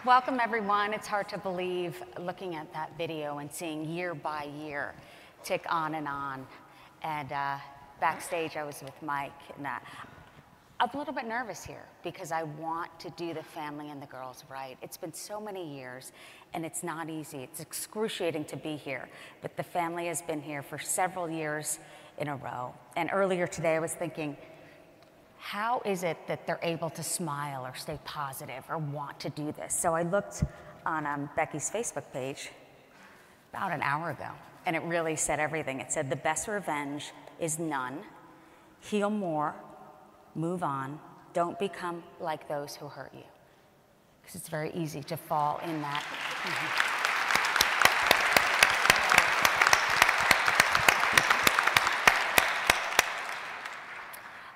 Welcome, everyone. It's hard to believe looking at that video and seeing year by year tick on. And backstage, I was with Mike, and I'm a little bit nervous here because I want to do the family and the girls right. It's been so many years, and it's not easy. It's excruciating to be here, but the family has been here for several years in a row. And earlier today, I was thinking, how is it that they're able to smile or stay positive or want to do this? So I looked on Becky's Facebook page about an hour ago, and it really said everything. It said, the best revenge is none. Heal more, move on, don't become like those who hurt you. Because it's very easy to fall in that.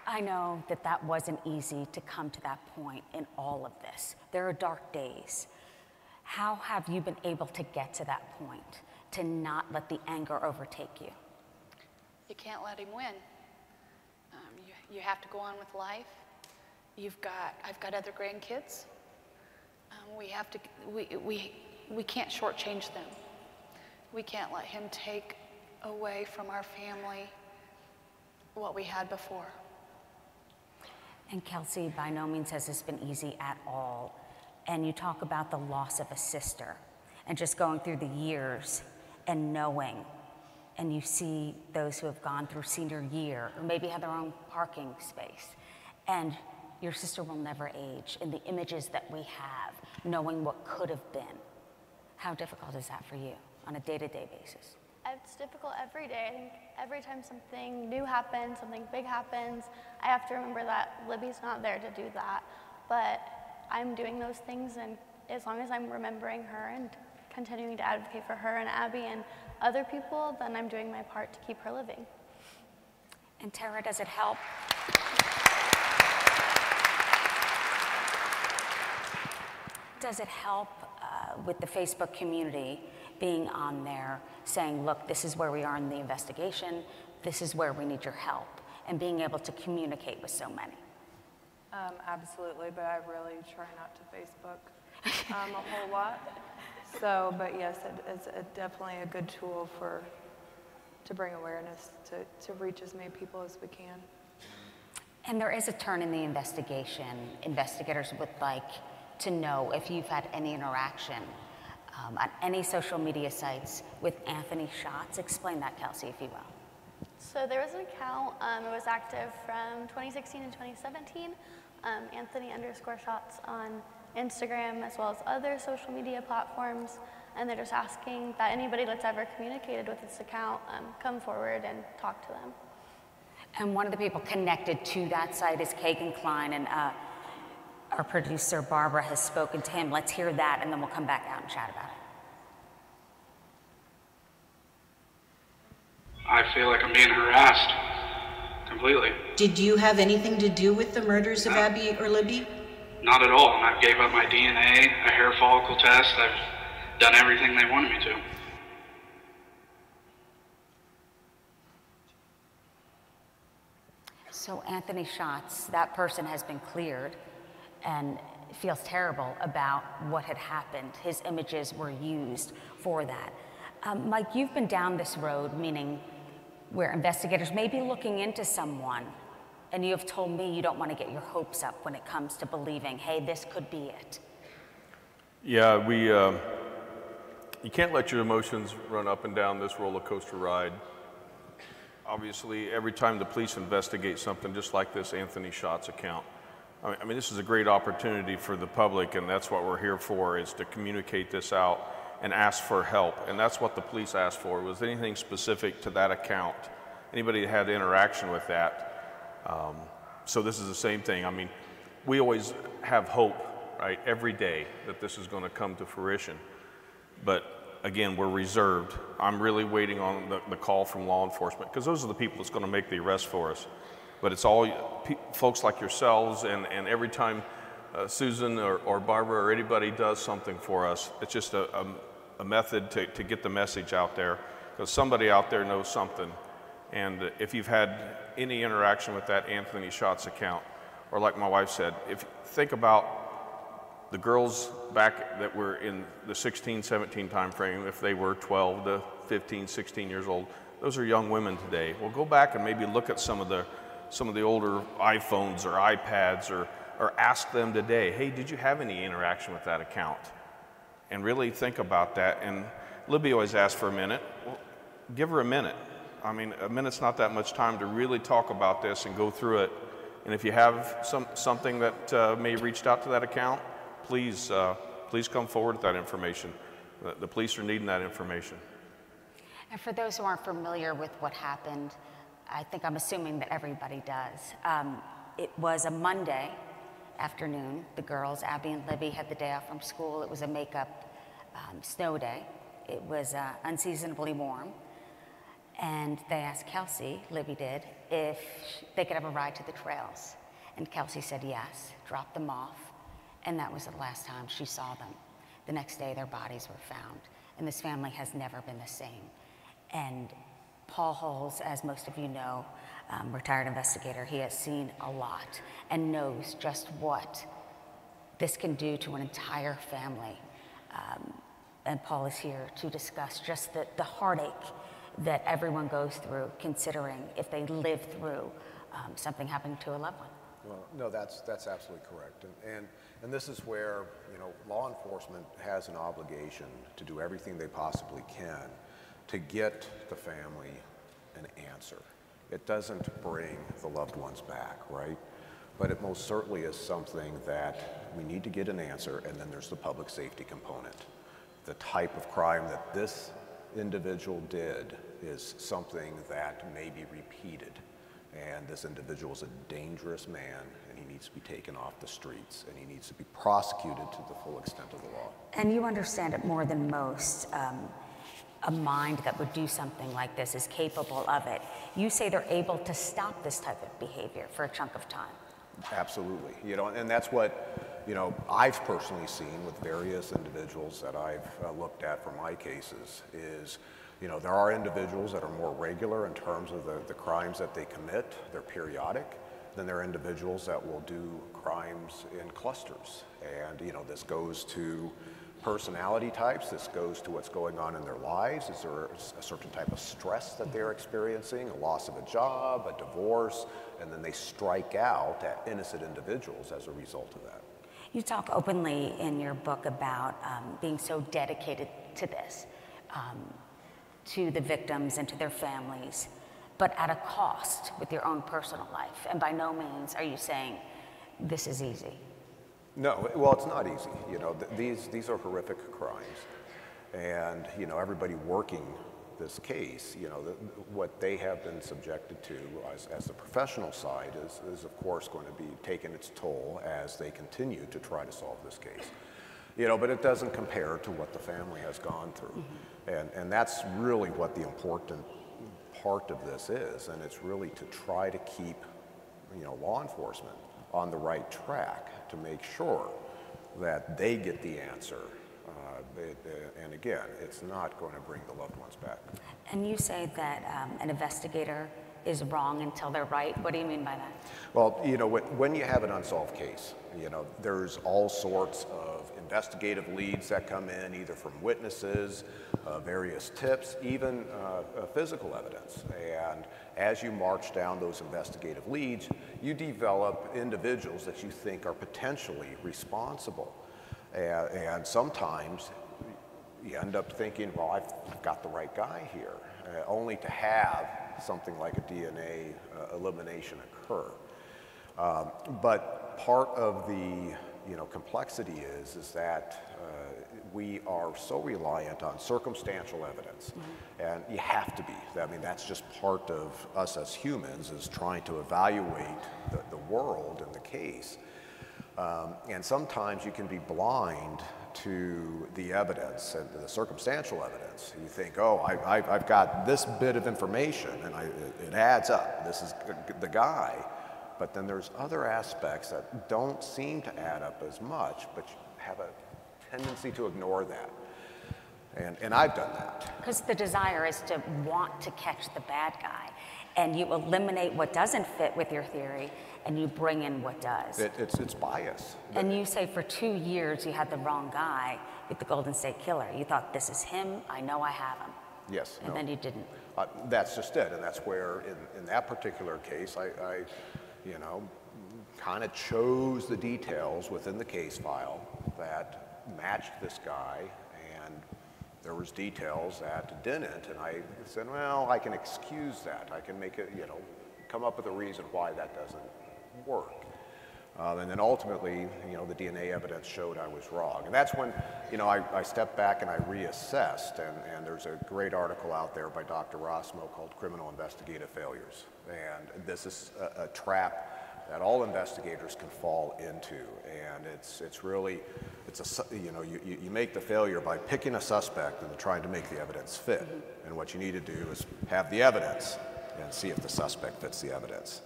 I know that that wasn't easy to come to that point in all of this. There are dark days. How have you been able to get to that point, to not let the anger overtake you? You can't let him win. You have to go on with life. I've got other grandkids. We can't shortchange them. We can't let him take away from our family what we had before. And Kelsi, by no means has this been easy at all. And you talk about the loss of a sister and just going through the years and knowing, and you see those who have gone through senior year or maybe have their own parking space, and your sister will never age in the images that we have, knowing what could have been. How difficult is that for you on a day-to-day basis? It's difficult every day. I think every time something new happens, something big happens, I have to remember that Libby's not there to do that. But I'm doing those things, and as long as I'm remembering her and continuing to advocate for her and Abby and other people, then I'm doing my part to keep her living. And Tara, does it help? Does it help with the Facebook community being on there saying, look, this is where we are in the investigation, this is where we need your help, and being able to communicate with so many? Absolutely, but I really try not to Facebook a whole lot. So, but yes, it's definitely a good tool to bring awareness, to reach as many people as we can. And there is a turn in the investigation. Investigators would like to know if you've had any interaction on any social media sites with Anthony Shots. Explain that, Kelsi, if you will. So there was an account, it was active from 2016 and 2017, Anthony_Shots on Instagram as well as other social media platforms, and they're just asking that anybody that's ever communicated with this account come forward and talk to them. And one of the people connected to that site is Kagan Klein, and our producer Barbara has spoken to him. Let's hear that, and then we'll come back out and chat about it. I feel like I'm being harassed completely. Did you have anything to do with the murders of Abby or Libby? Not at all. And I gave up my DNA, a hair follicle test. I've done everything they wanted me to. So Anthony Shots, that person has been cleared and feels terrible about what had happened. His images were used for that. Mike, you've been down this road, meaning where investigators may be looking into someone, and you have told me you don't want to get your hopes up when it comes to believing, hey, this could be it. Yeah, you can't let your emotions run up and down this roller coaster ride. Obviously, every time the police investigate something just like this Anthony Shots account, I mean, this is a great opportunity for the public, and that's what we're here for, is to communicate this out and ask for help. And that's what the police asked for, was anything specific to that account, anybody that had interaction with that. So this is the same thing. I mean, we always have hope, right, every day that this is going to come to fruition. But again, we're reserved. I'm really waiting on the call from law enforcement, because those are the people that's going to make the arrest for us. But it's all folks like yourselves, and every time Susan or Barbara or anybody does something for us, it's just a method to get the message out there, because somebody out there knows something. And if you've had any interaction with that Anthony Shots account, or like my wife said, think about The girls back that were in the 16, 17 time frame, if they were 12 to 15, 16 years old, those are young women today. Well, go back and maybe look at some of the older iPhones or iPads, or ask them today, hey, did you have any interaction with that account? And really think about that. And Libby always asks for a minute. Well, give her a minute. I mean, a minute's not that much time to really talk about this and go through it. And if you have something that may have reached out to that account, please come forward with that information. The police are needing that information. And for those who aren't familiar with what happened, I'm assuming that everybody does. It was a Monday afternoon. The girls, Abby and Libby, had the day off from school. It was a makeup snow day. It was unseasonably warm. And they asked Kelsi, Libby did, if they could have a ride to the trails. And Kelsi said yes, dropped them off, and that was the last time she saw them. The next day, their bodies were found, and this family has never been the same. And Paul Holes, as most of you know, retired investigator, he has seen a lot and knows just what this can do to an entire family. And Paul is here to discuss just the heartache that everyone goes through, considering if they live through something happening to a loved one. Well, no, that's absolutely correct. And this is where, law enforcement has an obligation to do everything they possibly can to get the family an answer. It doesn't bring the loved ones back, right? But it most certainly is something that we need to get an answer, and then there's the public safety component. The type of crime that this individual did is something that may be repeated. And this individual is a dangerous man, and he needs to be taken off the streets, and he needs to be prosecuted to the full extent of the law. And you understand it more than most. A mind that would do something like this is capable of it. You say they're able to stop this type of behavior for a chunk of time. Absolutely. And that's what, I've personally seen with various individuals that I've looked at for my cases is, there are individuals that are more regular in terms of the crimes that they commit. They're periodic. Then there are individuals that will do crimes in clusters. And, this goes to personality types. This goes to what's going on in their lives. Is there a certain type of stress that they're experiencing, a loss of a job, a divorce, and then they strike out at innocent individuals as a result of that. You talk openly in your book about being so dedicated to this, to the victims and to their families, but at a cost with your own personal life. And by no means are you saying this is easy. No, well, it's not easy. These are horrific crimes, and everybody working this case, what they have been subjected to as the professional side is of course going to be taking its toll as they continue to try to solve this case. But it doesn't compare to what the family has gone through, and that's really what the important part of this is, and it's really to try to keep, law enforcement on the right track to make sure that they get the answer. And again, it's not going to bring the loved ones back. And you say that an investigator is wrong until they're right. What do you mean by that? Well, when you have an unsolved case, there's all sorts of investigative leads that come in, either from witnesses, various tips, even physical evidence. And as you march down those investigative leads, you develop individuals that you think are potentially responsible. And sometimes you end up thinking, well, I've got the right guy here, only to have something like a DNA elimination occur. But part of the complexity is that we are so reliant on circumstantial evidence, and you have to be. I mean, that's just part of us as humans, is trying to evaluate the world and the case. And sometimes you can be blind to the evidence and the circumstantial evidence. You think, oh, I've got this bit of information, and it adds up. This is the guy. But then there's other aspects that don't seem to add up as much, but you have a tendency to ignore that. And I've done that. Because the desire is to want to catch the bad guy. and you eliminate what doesn't fit with your theory, and you bring in what does. It's bias. And you say for 2 years you had the wrong guy with the Golden State Killer. You thought, this is him, I know I have him. Yes. And then you didn't. That's just it, and that's where, in that particular case, I you know, kind of chose the details within the case file that matched this guy, and there was details that didn't, and I said, well, I can excuse that. I can make it, you know, come up with a reason why that doesn't work. And then ultimately, you know, the DNA evidence showed I was wrong. And that's when, you know, I stepped back and I reassessed, and there's a great article out there by Dr. Rossmo called Criminal Investigative Failures. And this is a trap that all investigators can fall into. And it's really, you know, you make the failure by picking a suspect and trying to make the evidence fit. And what you need to do is have the evidence and see if the suspect fits the evidence.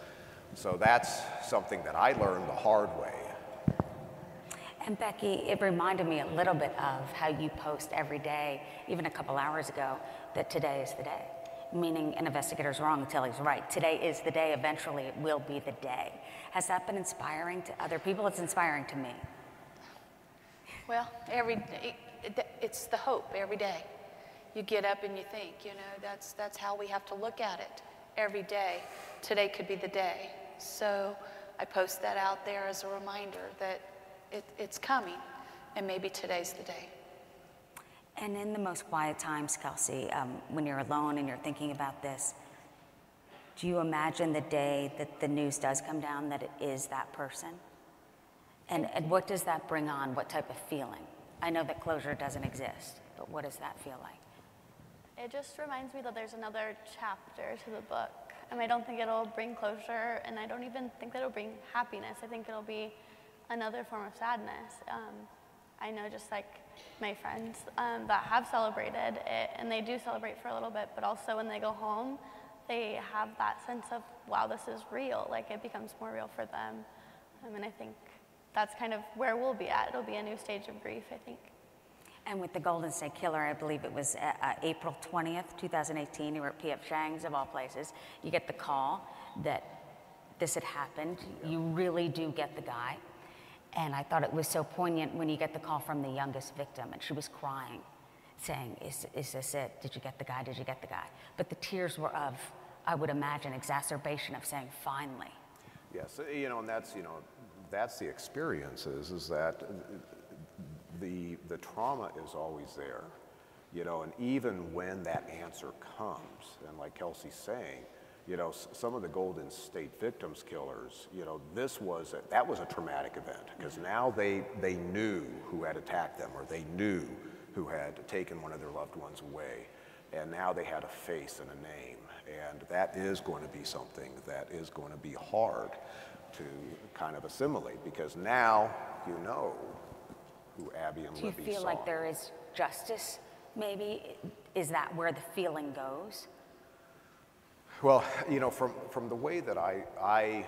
So that's something that I learned the hard way. And Becky, it reminded me a little bit of how you post every day, even a couple hours ago, that today is the day. Meaning an investigator's wrong until he's right. Today is the day, eventually it will be the day. Has that been inspiring to other people? It's inspiring to me. Well, it's the hope every day. You get up and you think, you know, that's how we have to look at it every day. Today could be the day. So I post that out there as a reminder that it's coming, and maybe today's the day. And in the most quiet times, Kelsi, when you're alone and you're thinking about this, do you imagine the day that the news does come down that it is that person? And what does that bring on? What type of feeling? I know that closure doesn't exist, but what does that feel like? It just reminds me that there's another chapter to the book. I mean, I don't think it'll bring closure, and I don't even think that it'll bring happiness. I think it'll be another form of sadness. I know just like my friends that have celebrated it, and they do celebrate for a little bit, but also when they go home, they have that sense of, wow, this is real. Like, it becomes more real for them. And I think that's kind of where we'll be at. It'll be a new stage of grief, I think. And with the Golden State Killer, I believe it was April 20th, 2018, you were at P.F. Chang's, of all places. You get the call that this had happened. You really do get the guy. And I thought it was so poignant when you get the call from the youngest victim, and she was crying, saying, is this it? Did you get the guy? Did you get the guy? But the tears were of, I would imagine, exacerbation of saying, finally. Yes, you know, and that's, you know, that's the experience is that the trauma is always there, you know, and even when that answer comes, and like Kelsi's saying, you know, some of the Golden State victims killers, you know, that was a traumatic event, because now they knew who had attacked them, or they knew who had taken one of their loved ones away, and now they had a face and a name, and that is going to be something that is going to be hard to kind of assimilate, because now you know who Abby and Libby saw. Do you feel like there is justice, maybe? Is that where the feeling goes? Well, you know, from the way that I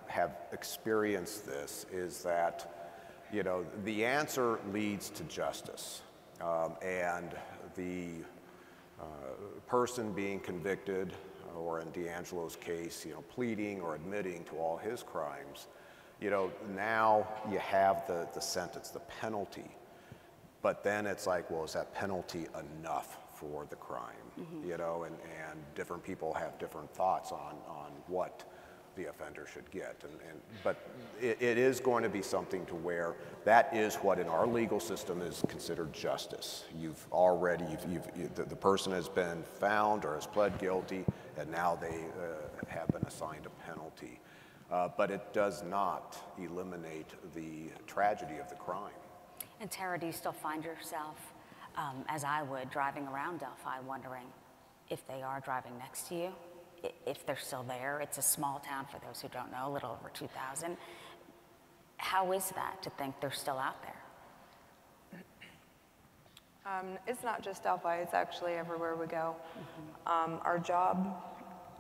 have experienced this is that, you know, the answer leads to justice, and the person being convicted, or in D'Angelo's case, you know, pleading or admitting to all his crimes, you know, now you have the sentence, the penalty, but then it's like, well, is that penalty enough for the crime? Mm-hmm. You know, and different people have different thoughts on what the offender should get, but it is going to be something to where that is what in our legal system is considered justice. The person has been found or has pled guilty, and now they have been assigned a penalty. But it does not eliminate the tragedy of the crime. And Tara, do you still find yourself, as I would, driving around Delphi, wondering if they are driving next to you, if they're still there? It's a small town, for those who don't know, a little over 2,000. How is that, to think they're still out there? It's not just Delphi, it's actually everywhere we go. Mm-hmm. Our job,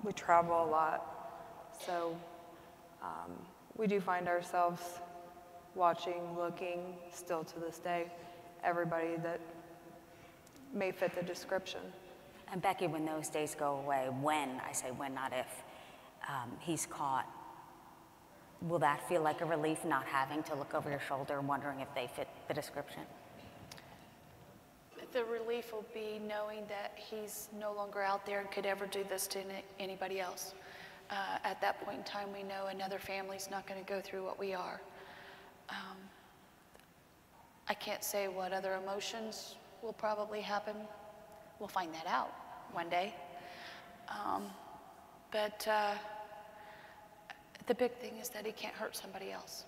we travel a lot, so we do find ourselves watching, looking, still to this day, everybody that may fit the description. And Becky, when those days go away, when, I say when, not if, he's caught, will that feel like a relief, not having to look over your shoulder and wondering if they fit the description? The relief will be knowing that he's no longer out there and could ever do this to anybody else. At that point in time, we know another family's not going to go through what we are. I can't say what other emotions will probably happen. We'll find that out one day. But the big thing is that he can't hurt somebody else.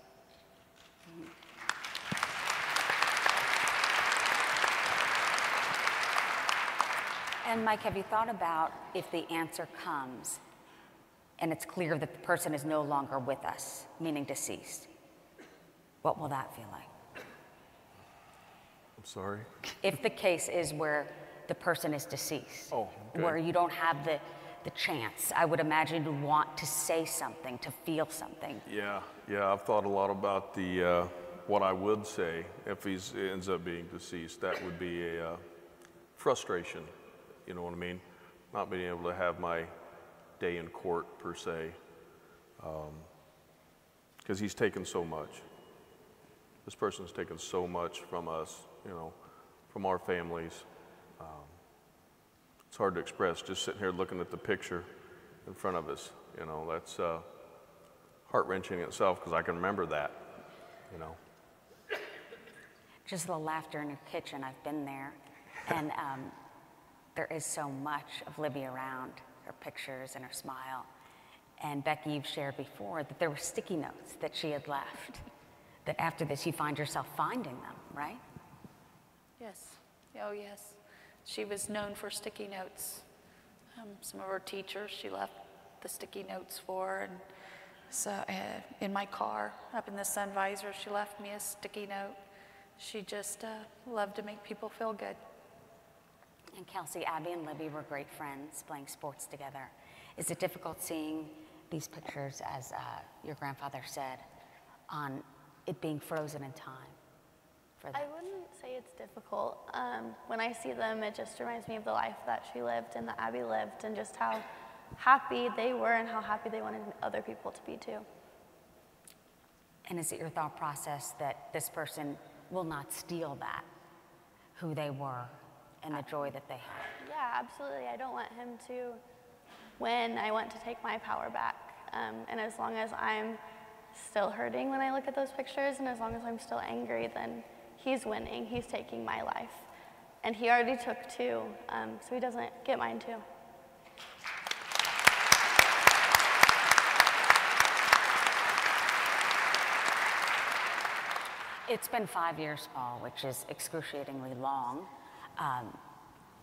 And Mike, have you thought about if the answer comes and it's clear that the person is no longer with us, meaning deceased, what will that feel like? I'm sorry? If the case is where the person is deceased, oh, okay. where you don't have the chance, I would imagine you'd want to say something, to feel something. Yeah, I've thought a lot about the what I would say if he ends up being deceased. That would be a frustration, you know what I mean? Not being able to have my day in court, per se, because he's taken so much. This person's taken so much from us, you know, from our families. It's hard to express, just sitting here looking at the picture in front of us, you know, that's heart-wrenching in itself, because I can remember that, you know. Just the laughter in your kitchen, I've been there, and there is so much of Libby around, her pictures and her smile. And Becky, you've shared before that there were sticky notes that she had left, that after this you find yourself finding them, right? Yes. Oh, yes. She was known for sticky notes. Some of her teachers she left the sticky notes for. And so in my car, up in the sun visor, she left me a sticky note. She just loved to make people feel good. And Kelsi, Abby and Libby were great friends, playing sports together. Is it difficult seeing these pictures, as your grandfather said, on it being frozen in time for them? I wouldn't say it's difficult. When I see them, it just reminds me of the life that she lived and that Abby lived, and just how happy they were and how happy they wanted other people to be too. And is it your thought process that this person will not steal that, who they were and the joy that they had? Yeah, absolutely. I don't want him to win. I want to take my power back. And as long as I'm still hurting when I look at those pictures, and as long as I'm still angry, then he's winning. He's taking my life. And he already took two, so he doesn't get mine too. It's been 5 years, Paul, which is excruciatingly long.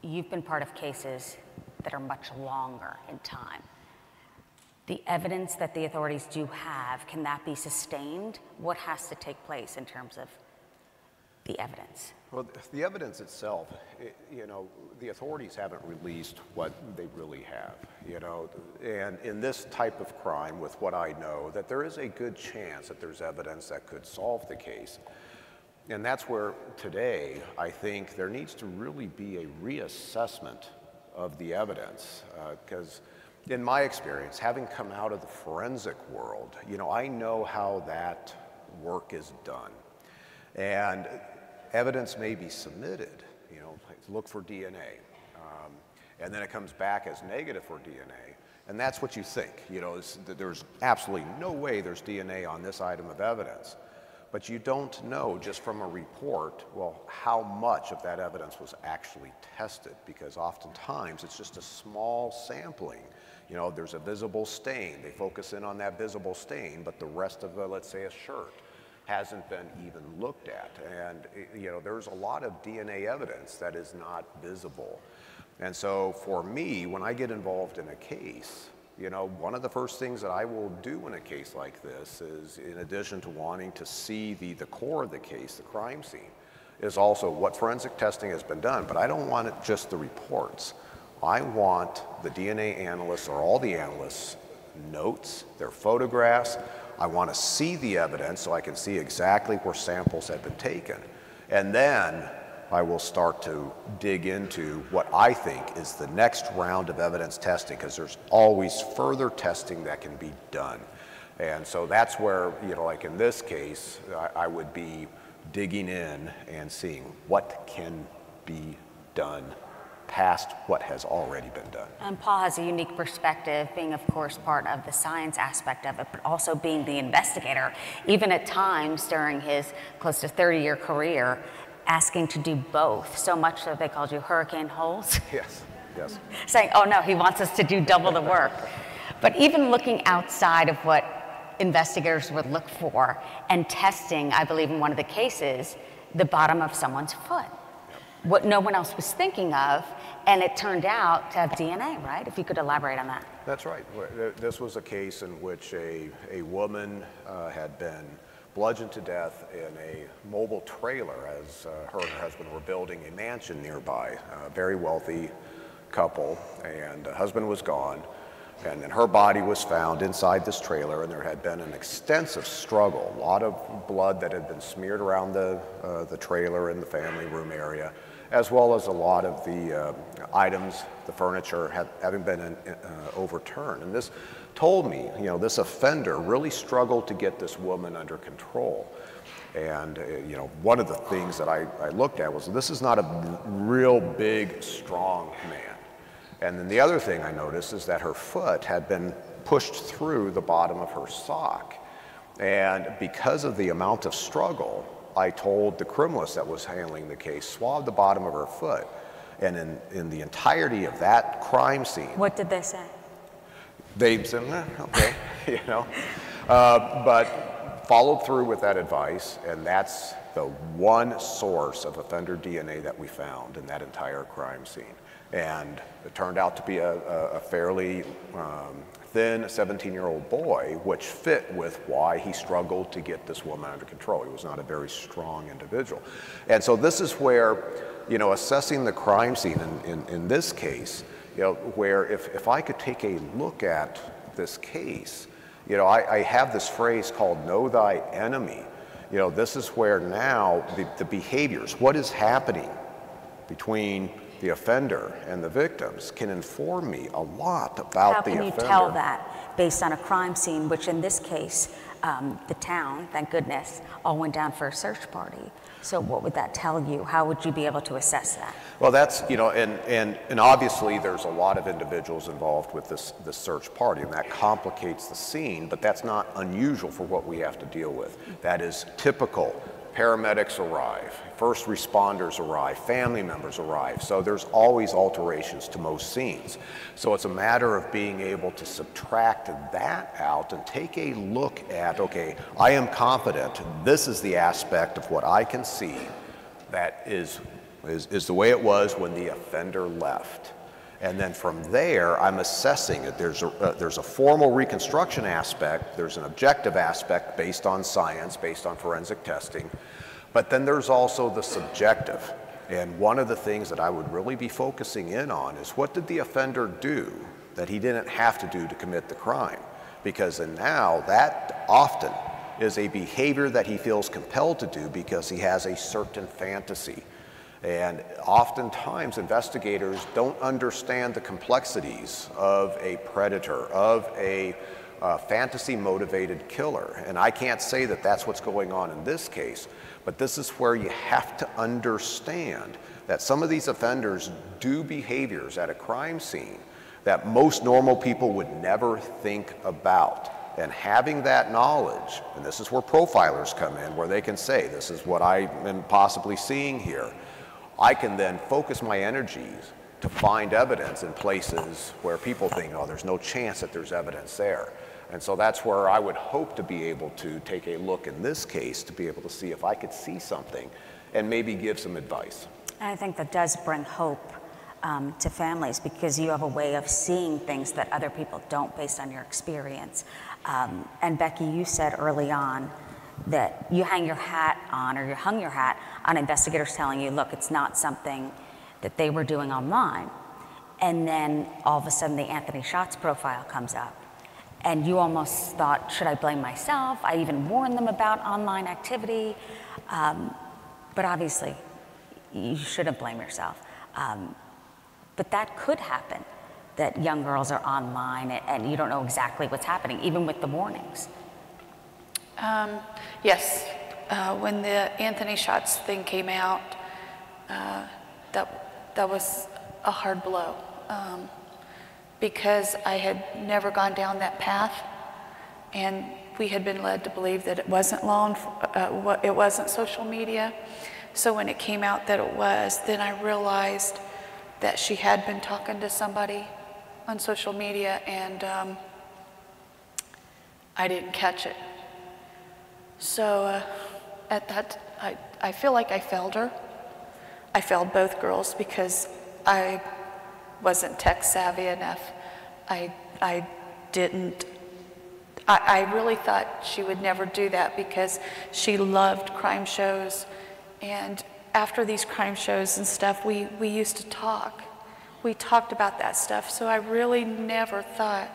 You've been part of cases that are much longer in time. The evidence that the authorities do have, can that be sustained? What has to take place in terms of the evidence? Well, the evidence itself, you know, the authorities haven't released what they really have, you know, and in this type of crime, with what I know, that there is a good chance that there's evidence that could solve the case. And that's where today, I think there needs to really be a reassessment of the evidence, because in my experience, having come out of the forensic world, you know, I know how that work is done. And evidence may be submitted, you know, look for DNA, and then it comes back as negative for DNA, and that's what you think, you know, there's absolutely no way there's DNA on this item of evidence. But you don't know just from a report, well, how much of that evidence was actually tested, because oftentimes it's just a small sampling. You know, there's a visible stain. They focus in on that visible stain, but the rest of the, let's say, a shirt hasn't been even looked at. And, you know, there's a lot of DNA evidence that is not visible. And so for me, when I get involved in a case, you know, one of the first things that I will do in a case like this is, in addition to wanting to see the core of the case, the crime scene, is also what forensic testing has been done. But I don't want it just the reports. I want the DNA analysts, or all the analysts' notes, their photographs. I want to see the evidence so I can see exactly where samples have been taken. And then I will start to dig into what I think is the next round of evidence testing, because there's always further testing that can be done. And so that's where, you know, like in this case, I would be digging in and seeing what can be done past what has already been done. And Paul has a unique perspective, being, of course, part of the science aspect of it, but also being the investigator, even at times during his close to 30-year career, asking to do both, so much that they called you Hurricane Holes. Yes, yes. Saying, oh no, he wants us to do double the work. But even looking outside of what investigators would look for and testing, I believe in one of the cases, the bottom of someone's foot, what no one else was thinking of, and it turned out to have DNA, right? If you could elaborate on that. That's right. This was a case in which a woman had been bludgeoned to death in a mobile trailer as her and her husband were building a mansion nearby. A very wealthy couple, and the husband was gone, and then her body was found inside this trailer, and there had been an extensive struggle, a lot of blood that had been smeared around the trailer in the family room area, as well as a lot of the items, the furniture, having been overturned. And this told me, you know, this offender really struggled to get this woman under control. And, you know, one of the things that I looked at was, this is not a real big, strong man. And then the other thing I noticed is that her foot had been pushed through the bottom of her sock. And because of the amount of struggle, I told the criminalist that was handling the case, swab the bottom of her foot. And in the entirety of that crime scene. What did they say? They said, okay, you know. But followed through with that advice, and that's the one source of offender DNA that we found in that entire crime scene. And it turned out to be a fairly thin 17-year-old boy, which fit with why he struggled to get this woman under control. He was not a very strong individual. And so this is where, you know, assessing the crime scene in this case, you know, where if I could take a look at this case, you know, I have this phrase called know thy enemy. You know, this is where now the behaviors, what is happening between the offender and the victims can inform me a lot about the offender. How can you tell that based on a crime scene, which in this case, the town, thank goodness, all went down for a search party. So what would that tell you? How would you be able to assess that? Well, that's, you know, and obviously there's a lot of individuals involved with this search party, and that complicates the scene, but that's not unusual for what we have to deal with. That is typical. Paramedics arrive, first responders arrive, family members arrive, so there's always alterations to most scenes. So it's a matter of being able to subtract that out and take a look at, okay, I am confident this is the aspect of what I can see that is the way it was when the offender left. And then from there, I'm assessing it. There's a formal reconstruction aspect, there's an objective aspect based on science, based on forensic testing, but then there's also the subjective. And one of the things that I would really be focusing in on is, what did the offender do that he didn't have to do to commit the crime? Because then now that often is a behavior that he feels compelled to do because he has a certain fantasy. And oftentimes investigators don't understand the complexities of a predator, of a fantasy-motivated killer. And I can't say that that's what's going on in this case, but this is where you have to understand that some of these offenders do behaviors at a crime scene that most normal people would never think about. And having that knowledge, and this is where profilers come in, where they can say, this is what I am possibly seeing here, I can then focus my energies to find evidence in places where people think, oh, there's no chance that there's evidence there. And so that's where I would hope to be able to take a look in this case to be able to see if I could see something and maybe give some advice. And I think that does bring hope to families, because you have a way of seeing things that other people don't based on your experience. And Becky, you said early on that you hang your hat on, or you hung your hat on investigators telling you, look, it's not something that they were doing online. And then all of a sudden the Anthony Schatz profile comes up. And you almost thought, should I blame myself? I even warned them about online activity. But obviously, you shouldn't blame yourself. But that could happen, that young girls are online and you don't know exactly what's happening, even with the warnings. Yes, when the Anthony Shots thing came out, that was a hard blow, because I had never gone down that path, and we had been led to believe that it wasn't it wasn't social media. So when it came out that it was, then I realized that she had been talking to somebody on social media, and I didn't catch it. So at that, I feel like I failed her. I failed both girls because I wasn't tech savvy enough. I really thought she would never do that because she loved crime shows, and after these crime shows and stuff, we used to talk. We talked about that stuff, so I really never thought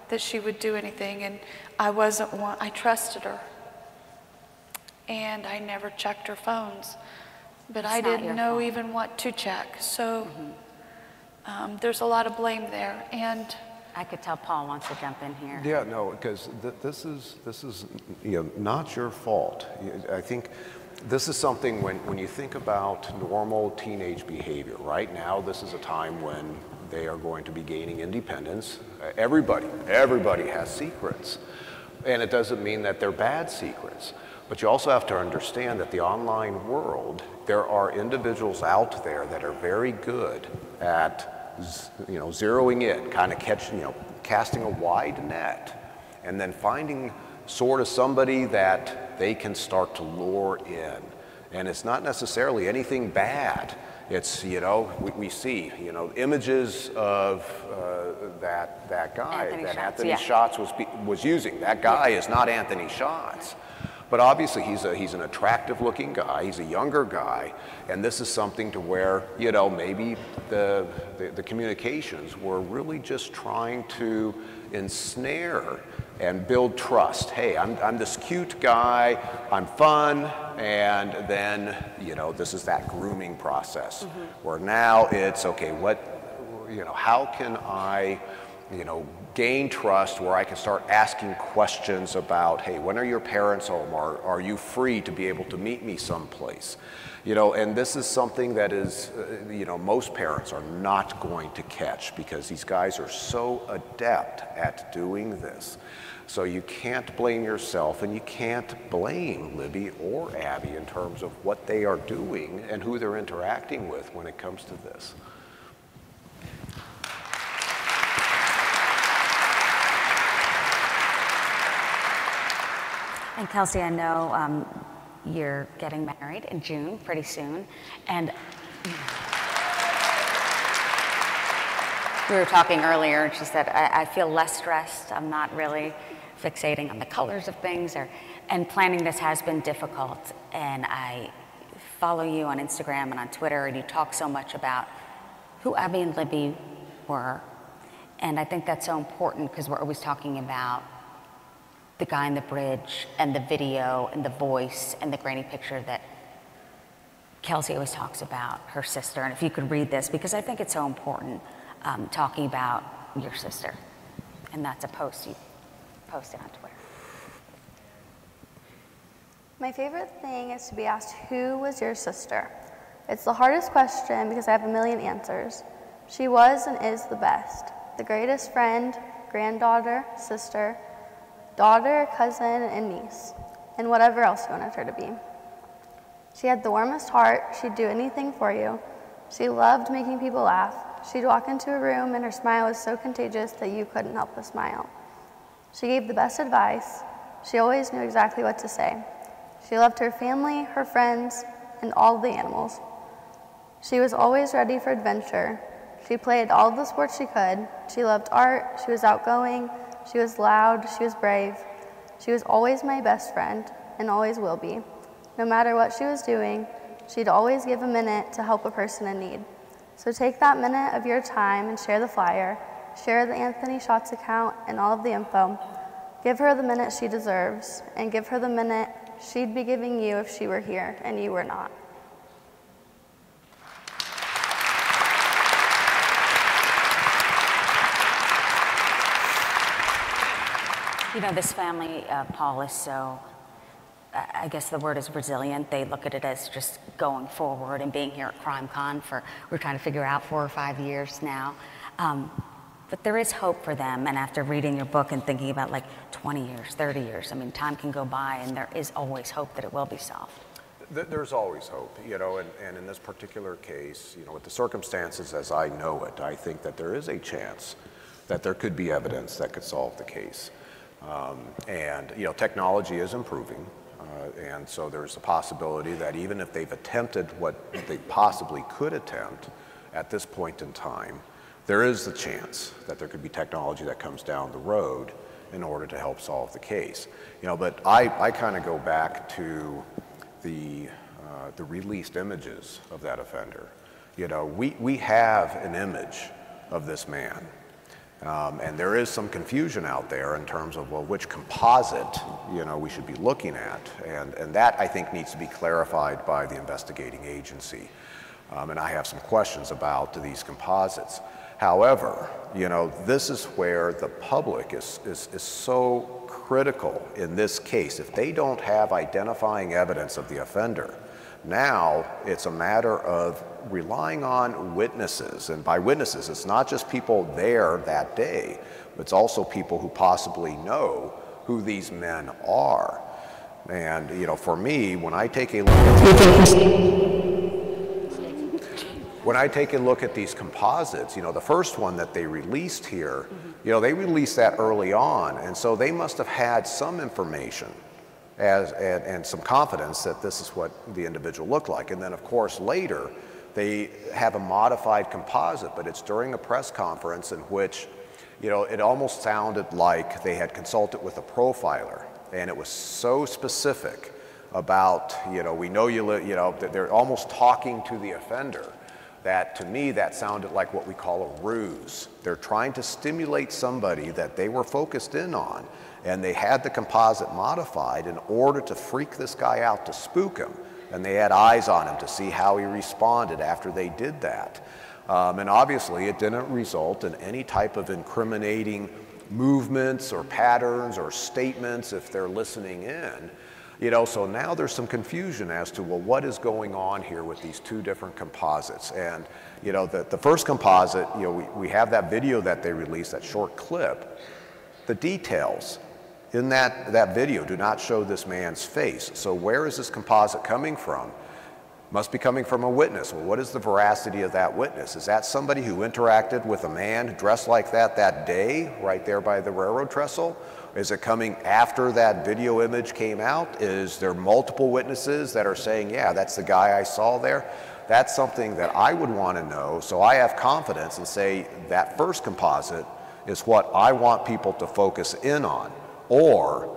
that she would do anything, and I trusted her. And I never checked her phones, but I didn't know even what to check. So there's a lot of blame there, and I could tell Paul wants to jump in here. Yeah, no, because this is not your fault. I think this is something when you think about normal teenage behavior. Right now, this is a time when they are going to be gaining independence. Everybody has secrets, and it doesn't mean that they're bad secrets. But you also have to understand that the online world, there are individuals out there that are very good at, zeroing in, kind of casting a wide net, and then finding sort of somebody that they can start to lure in. And it's not necessarily anything bad. It's, we see, images of that guy that Anthony Shots was using. That guy is not Anthony Shots. But obviously he's an attractive looking guy, he's a younger guy, and this is something to where, maybe the communications were really just trying to ensnare and build trust. Hey, I'm this cute guy, I'm fun, and then, this is that grooming process, where now it's, okay, how can I, gain trust where I can start asking questions about, hey, when are your parents home? Are you free to be able to meet me someplace? And this is something that is, most parents are not going to catch because these guys are so adept at doing this. So you can't blame yourself, and you can't blame Libby or Abby in terms of what they are doing and who they're interacting with when it comes to this. And Kelsi, I know you're getting married in June, pretty soon, and we were talking earlier, and she said, I feel less stressed. I'm not really fixating on the colors of things, and planning this has been difficult. And I follow you on Instagram and on Twitter, and you talk so much about who Abby and Libby were. And I think that's so important because we're always talking about the guy in the bridge and the video and the voice and the grainy picture that Kelsi always talks about, her sister. And if you could read this, because I think it's so important, talking about your sister. And that's a post you posted on Twitter. My favorite thing is to be asked, who was your sister? It's the hardest question because I have a million answers. She was and is the best, the greatest friend, granddaughter, sister, daughter, cousin, and niece, and whatever else you wanted her to be. She had the warmest heart. She'd do anything for you. She loved making people laugh. She'd walk into a room and her smile was so contagious that you couldn't help but smile. She gave the best advice. She always knew exactly what to say. She loved her family, her friends, and all the animals. She was always ready for adventure. She played all the sports she could. She loved art. She was outgoing. She was loud, she was brave. She was always my best friend, and always will be. No matter what she was doing, she'd always give a minute to help a person in need. So take that minute of your time and share the flyer, share the Anthony Shots account and all of the info. Give her the minute she deserves, and give her the minute she'd be giving you if she were here and you were not. You know, this family, Paul, is so, I guess the word is resilient. They look at it as just going forward and being here at CrimeCon for, we're trying to figure out 4 or 5 years now. But there is hope for them, and after reading your book and thinking about like 20 years, 30 years, I mean, time can go by and there is always hope that it will be solved. There's always hope, you know, and in this particular case, you know, with the circumstances as I know it, I think that there is a chance that there could be evidence that could solve the case. And, you know, technology is improving, and so there's a possibility that even if they've attempted what they possibly could attempt at this point in time, there is the chance that there could be technology that comes down the road in order to help solve the case. You know, but I kind of go back to the released images of that offender. You know, we have an image of this man. And there is some confusion out there in terms of, well, which composite, you know, we should be looking at. And that, I think, needs to be clarified by the investigating agency. And I have some questions about these composites. However, you know, this is where the public is so critical in this case. If they don't have identifying evidence of the offender, now it's a matter of relying on witnesses. And by witnesses, it's not just people there that day, but it's also people who possibly know who these men are. And, you know, for me, when I take a look at these composites, you know, the first one that they released here, you know, they released that early on, and so they must have had some information and some confidence that this is what the individual looked like. And then, of course, later, they have a modified composite, but it's during a press conference in which, you know, it almost sounded like they had consulted with a profiler, and it was so specific about, you know, we know you know, that they're almost talking to the offender, that to me that sounded like what we call a ruse. They're trying to stimulate somebody that they were focused in on, and they had the composite modified in order to freak this guy out, to spook him. And they had eyes on him to see how he responded after they did that. And obviously it didn't result in any type of incriminating movements or patterns or statements if they're listening in. You know, so now there's some confusion as to, well, what is going on here with these two different composites? And, you know, the first composite, you know, we have that video that they released, that short clip. The details in that video do not show this man's face. So where is this composite coming from? Must be coming from a witness. Well, what is the veracity of that witness? Is that somebody who interacted with a man dressed like that day, right there by the railroad trestle? Is it coming after that video image came out? Is there multiple witnesses that are saying, yeah, that's the guy I saw there? That's something that I would want to know, so I have confidence and say that first composite is what I want people to focus in on. Or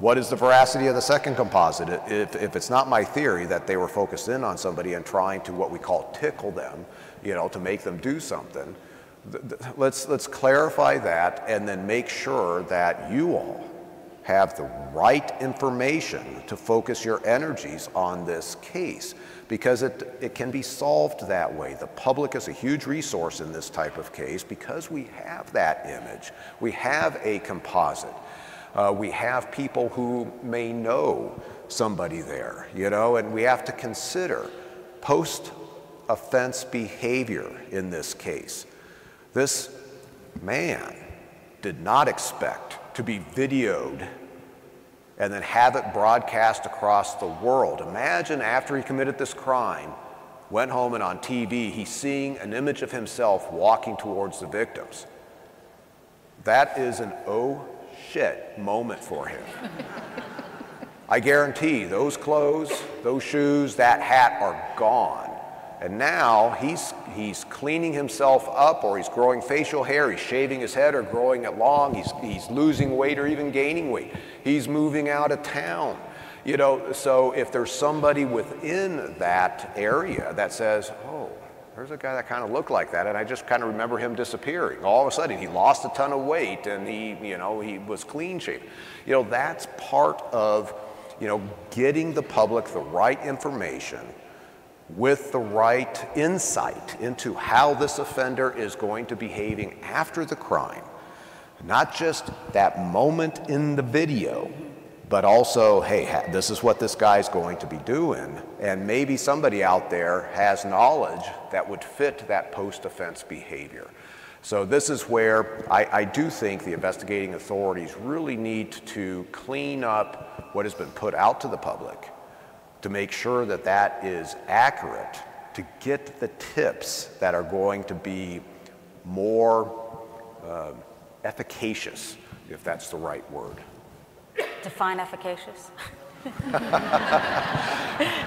what is the veracity of the second composite? If it's not my theory that they were focused in on somebody and trying to what we call tickle them, you know, to make them do something, let's clarify that and then make sure that you all have the right information to focus your energies on this case, because it can be solved that way. The public is a huge resource in this type of case because we have that image. We have a composite. We have people who may know somebody there, you know, and we have to consider post-offense behavior in this case. This man did not expect to be videoed and then have it broadcast across the world. Imagine after he committed this crime, went home and on TV, he's seeing an image of himself walking towards the victims. That is an oh shit moment for him. I guarantee those clothes, those shoes, that hat are gone. And now he's cleaning himself up, or he's growing facial hair, he's shaving his head or growing it long, he's losing weight or even gaining weight. He's moving out of town. You know, so if there's somebody within that area that says, oh, there's a guy that kind of looked like that, and I just kind of remember him disappearing. All of a sudden, he lost a ton of weight, and he was clean shaven. You know, that's part of, you know, getting the public the right information with the right insight into how this offender is going to behaving after the crime. Not just that moment in the video, but also, hey, this is what this guy's going to be doing, and maybe somebody out there has knowledge that would fit that post-offense behavior. So this is where I do think the investigating authorities really need to clean up what has been put out to the public to make sure that that is accurate, to get the tips that are going to be more efficacious, if that's the right word. Define efficacious.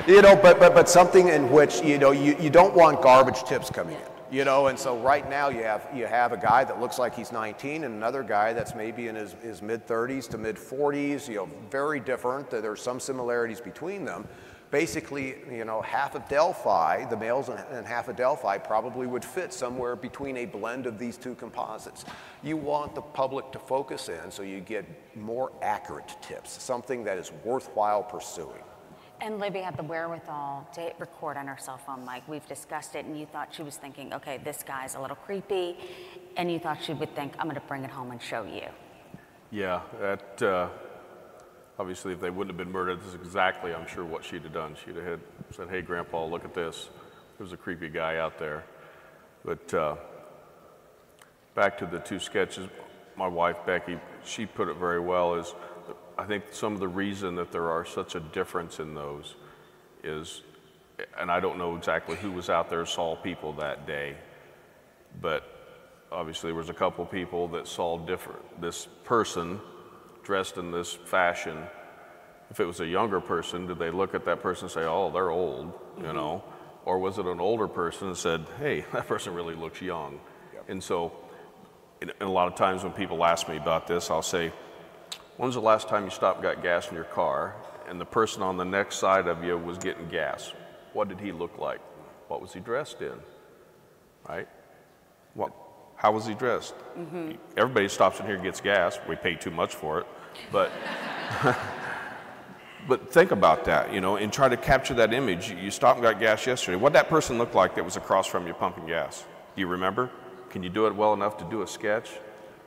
You know, but something in which, you know, you don't want garbage tips coming in. You know, and so right now you have a guy that looks like he's 19 and another guy that's maybe in his mid-30s to mid-40s, you know, very different. There's some similarities between them. Basically, you know, half of Delphi, the males and half of Delphi probably would fit somewhere between a blend of these two composites. You want the public to focus in so you get more accurate tips, something that is worthwhile pursuing. And Libby had the wherewithal to record on her cell phone mic. We've discussed it, and you thought she was thinking, okay, this guy's a little creepy, and you thought she would think, I'm gonna bring it home and show you. Yeah, that, obviously if they wouldn't have been murdered, this is exactly, I'm sure, what she'd have done. She'd have said, hey, Grandpa, look at this. There's a creepy guy out there. But back to the two sketches, my wife, Becky, she put it very well, is I think some of the reason that there are such a difference in those is, and I don't know exactly who was out there saw people that day, but obviously there was a couple people that saw this person dressed in this fashion. If it was a younger person, did they look at that person and say, oh, they're old, you know? Or was it an older person and said, hey, that person really looks young? Yep. And so, and a lot of times when people ask me about this, I'll say, when's the last time you stopped and got gas in your car and the person on the next side of you was getting gas? What did he look like? What was he dressed in, right? How was he dressed? Mm-hmm. Everybody stops in here and gets gas. We pay too much for it, but but think about that, you know, and try to capture that image. You stopped and got gas yesterday. What did that person look like that was across from you pumping gas? Do you remember? Can you do it well enough to do a sketch?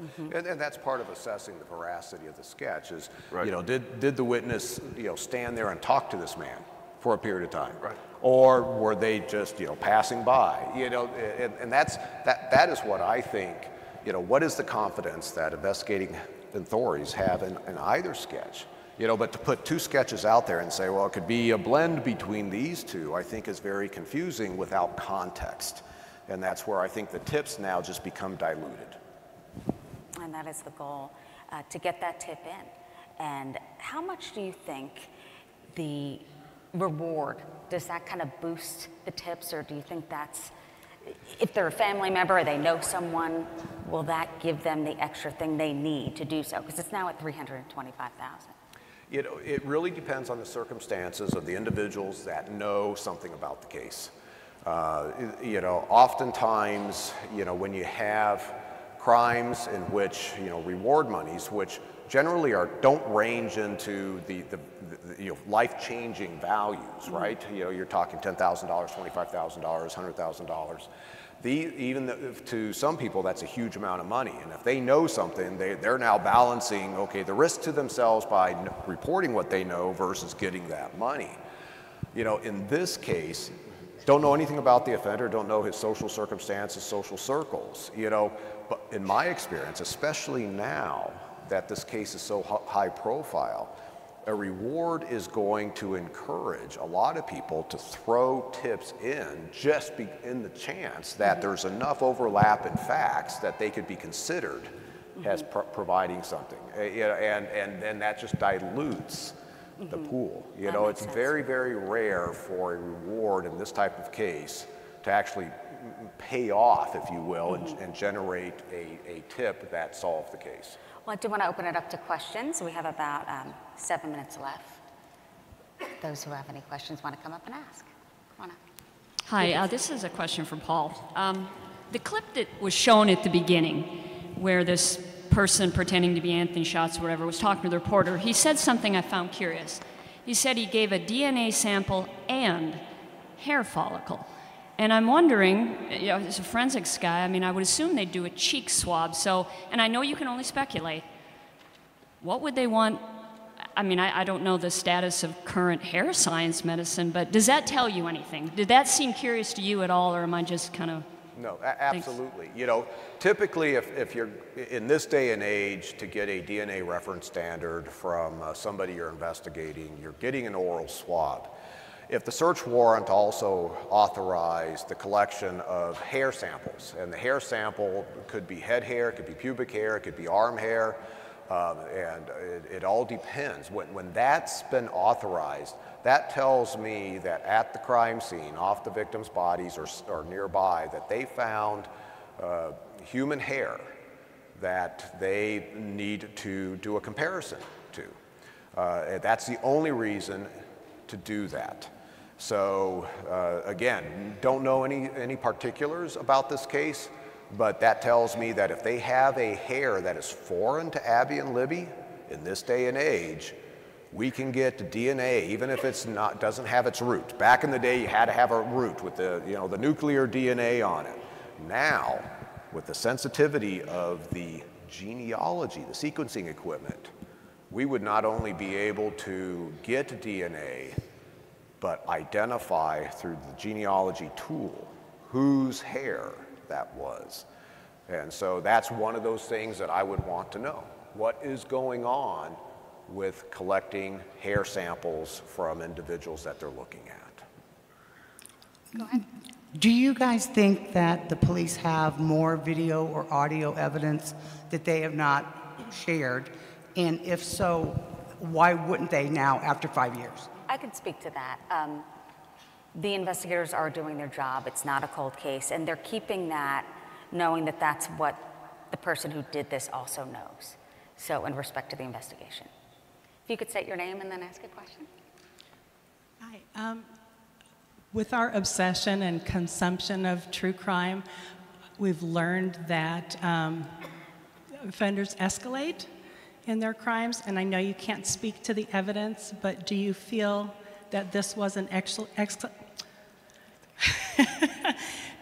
Mm-hmm. And that's part of assessing the veracity of the sketch is, right. You know, did the witness, you know, stand there and talk to this man for a period of time? Right. Or were they just, you know, passing by? You know, and that is what I think, you know, what is the confidence that investigating authorities have in either sketch? You know, but to put two sketches out there and say, well, it could be a blend between these two, I think is very confusing without context. And that's where I think the tips now just become diluted. And that is the goal, to get that tip in. And how much do you think the reward, does that kind of boost the tips, or do you think that's, if they're a family member or they know someone, will that give them the extra thing they need to do so? Because it's now at $325,000. You know, it really depends on the circumstances of the individuals that know something about the case. You know, oftentimes, you know, when you have crimes in which, you know, reward monies, which generally don't range into the you know, life-changing values, right? You know, you're talking $10,000, $25,000, $100,000. Even to some people, that's a huge amount of money. And if they know something, they're now balancing, okay, the risk to themselves by reporting what they know versus getting that money. You know, in this case, don't know anything about the offender, don't know his social circumstances, social circles, you know, but in my experience, especially now that this case is so high profile, a reward is going to encourage a lot of people to throw tips in just in the chance that there's enough overlap in facts that they could be considered as providing something. You know, and then that just dilutes the pool. You know, it's very, very rare for a reward in this type of case to actually pay off, if you will, and generate a tip that solves the case. Well, I do want to open it up to questions. We have about 7 minutes left. Those who have any questions want to come up and ask. Come on up. Hi, this is a question for Paul. The clip that was shown at the beginning, where this person pretending to be Anthony Schatz or whatever was talking to the reporter, he said something I found curious. He said he gave a DNA sample and hair follicle. And I'm wondering, you know, as a forensics guy, I mean, I would assume they'd do a cheek swab. So, and I know you can only speculate. What would they want? I mean, I don't know the status of current hair science medicine, but does that tell you anything? Did that seem curious to you at all, or am I just kind of... No, absolutely. You know, typically if you're in this day and age to get a DNA reference standard from somebody you're investigating, you're getting an oral swab. If the search warrant also authorized the collection of hair samples, and the hair sample could be head hair, it could be pubic hair, it could be arm hair, and it all depends. When that's been authorized, that tells me that at the crime scene, off the victim's bodies or nearby, that they found human hair that they need to do a comparison to. That's the only reason to do that. So again, don't know any particulars about this case, but that tells me that if they have a hair that is foreign to Abby and Libby in this day and age, we can get DNA, even if it's not, doesn't have its root. Back in the day, you had to have a root with the, you know, the nuclear DNA on it. Now, with the sensitivity of the genealogy, the sequencing equipment, we would not only be able to get DNA, but identify through the genealogy tool whose hair that was. And so that's one of those things that I would want to know. What is going on with collecting hair samples from individuals that they're looking at? Go ahead. Do you guys think that the police have more video or audio evidence that they have not shared? And if so, why wouldn't they now after 5 years? I could speak to that. The investigators are doing their job. It's not a cold case, and they're keeping that, knowing that that's what the person who did this also knows. So in respect to the investigation. If you could state your name and then ask a question. Hi. With our obsession and consumption of true crime, we've learned that offenders escalate in their crimes, and I know you can't speak to the evidence, but do you feel that this was an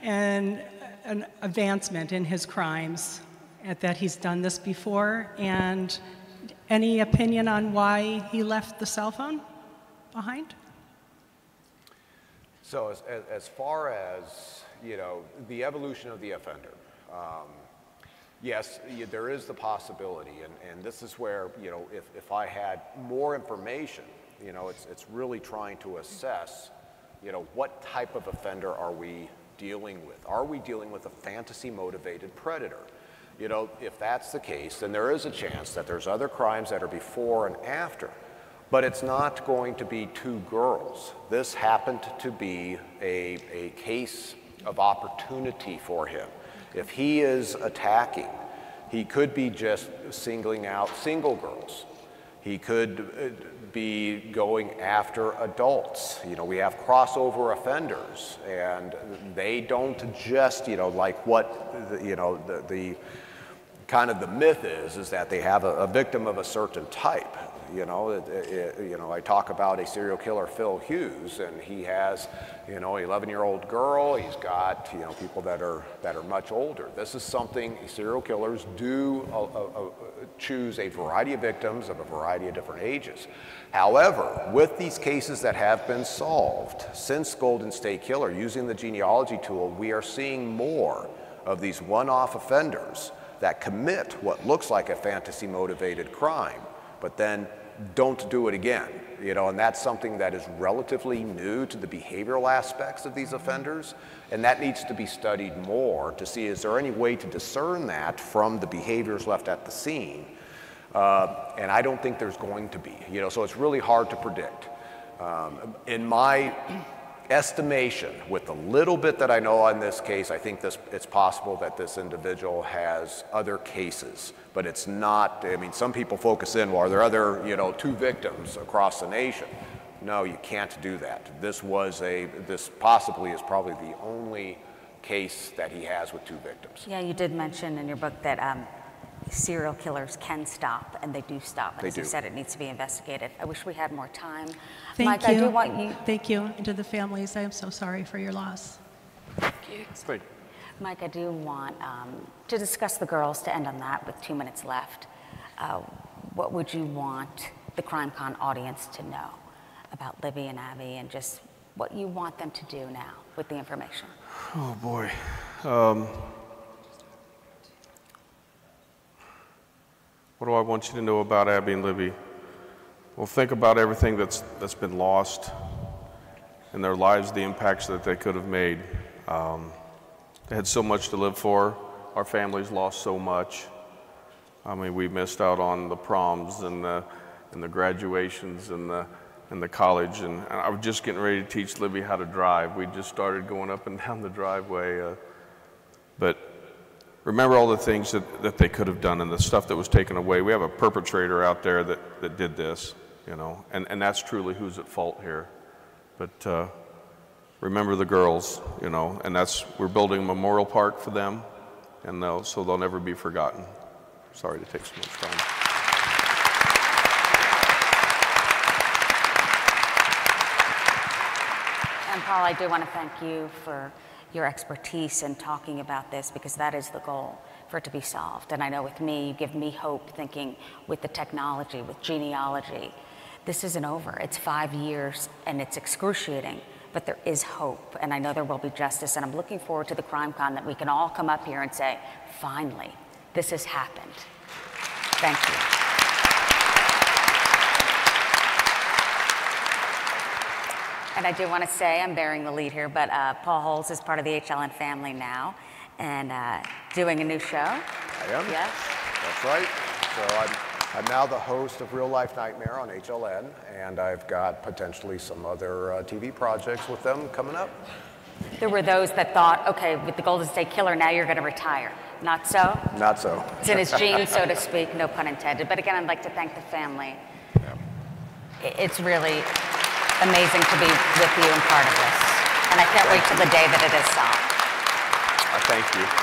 an advancement in his crimes, that he's done this before? And any opinion on why he left the cell phone behind? So as far as, you know, the evolution of the offender, yes, there is the possibility, and this is where, you know, if I had more information, you know, it's really trying to assess, you know, what type of offender are we dealing with? Are we dealing with a fantasy-motivated predator? You know, if that's the case, then there is a chance that there's other crimes that are before and after, but it's not going to be two girls. This happened to be a case of opportunity for him. If he is attacking, he could be just singling out single girls. He could be going after adults. You know, we have crossover offenders, and they don't just, you know, like what, you know, the kind of the myth is that they have a victim of a certain type. You know, I talk about a serial killer, Phil Hughes, and he has, you know, an 11-year-old girl. He's got, you know, people that are much older. This is something serial killers do choose a variety of victims of a variety of different ages. However, with these cases that have been solved since Golden State Killer, using the genealogy tool, we are seeing more of these one-off offenders that commit what looks like a fantasy-motivated crime, but then don't do it again, you know, and that's something that is relatively new to the behavioral aspects of these offenders, and that needs to be studied more to see, is there any way to discern that from the behaviors left at the scene? And I don't think there's going to be, you know, so it's really hard to predict. In my estimation, with the little bit that I know on this case, I think it's possible that this individual has other cases, but it's not, I mean, some people focus in, well, are there other, you know, 2 victims across the nation? No, you can't do that. This possibly is probably the only case that he has with 2 victims. Yeah, you did mention in your book that serial killers can stop, and they do stop. And as you said, it needs to be investigated. I wish we had more time. Thank Mike, you. I do want you. Thank you. And to the families, I am so sorry for your loss. you. Great. Mike, I do want to discuss the girls to end on that with 2 minutes left. What would you want the CrimeCon audience to know about Libby and Abby, and just what you want them to do now with the information? Oh boy. What do I want you to know about Abby and Libby? Well, think about everything that's been lost in their lives, the impacts that they could have made. They had so much to live for. Our families lost so much. I mean, we missed out on the proms and the graduations and the college. And I was just getting ready to teach Libby how to drive. We just started going up and down the driveway. But remember all the things that they could have done and the stuff that was taken away. We have a perpetrator out there that did this, you know, and that's truly who's at fault here. But remember the girls, you know, and we're building a memorial park for them, and so they'll never be forgotten. Sorry to take so much time. And Paul, I do want to thank you for your expertise in talking about this, because that is the goal, for it to be solved. And I know with me, you give me hope thinking with the technology, with genealogy, this isn't over. It's 5 years and it's excruciating, but there is hope. And I know there will be justice. And I'm looking forward to the CrimeCon, that we can all come up here and say, finally, this has happened. Thank you. And I do want to say, I'm bearing the lead here, but Paul Holes is part of the HLN family now, and doing a new show. I am. Yes. That's right. So I'm now the host of Real Life Nightmare on HLN, and I've got potentially some other TV projects with them coming up. There were those that thought, okay, with the Golden State Killer, now you're going to retire. Not so? Not so. It's in his genes, so to speak, no pun intended. But again, I'd like to thank the family. Yeah. It's really amazing to be with you and part of this. And I can't wait till the day that it is solved. Thank you.